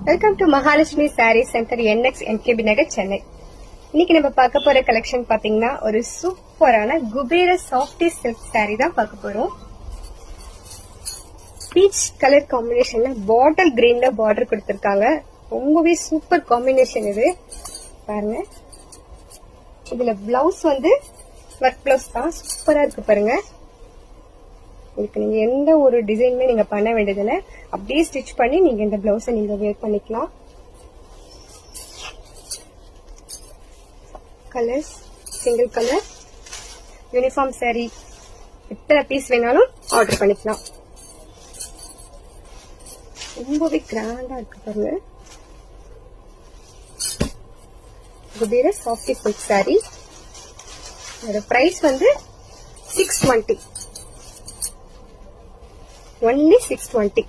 Welcome to Mahalakshmi sorry centre NX MKB Nagar Chennai. இன்னைக்கு நம்ம பார்க்க போற கலெக்ஷன் பாத்தீங்கன்னா ஒரு சூப்பரான குபேர சாஃப்டி சில்க் சாரி தான் பார்க்க போறோம். பீச் கலர் காம்பினேஷன்ல பாட்டில் கிரீன்ல பார்டர் கொடுத்திருக்காங்க. ரொம்பவே சூப்பர் காம்பினேஷன் இது பாருங்க. இதுல பிளவுஸ் வந்து ஒர்க் பிளவுஸ் தான், சூப்பரா இருக்கு பாருங்க. இதுக்கு நீங்க எந்த ஒரு டிசைனுமே நீங்க பண்ண வேண்டியதில்லை, அப்படியே ஸ்டிச் பண்ணி நீங்க இந்த பிளவுஸை நீங்க வேர் பண்ணிக்கலாம். Colours single colour uniform sorry எத்தனை பீஸ் வேணாலும் ஆர்டர் பண்ணிக்கலாம். ரொம்பவே கிராண்டா இருக்கு பாருங்க. Kubera softy silk sorry. இதோட பிரைஸ் வந்து 620. only 620.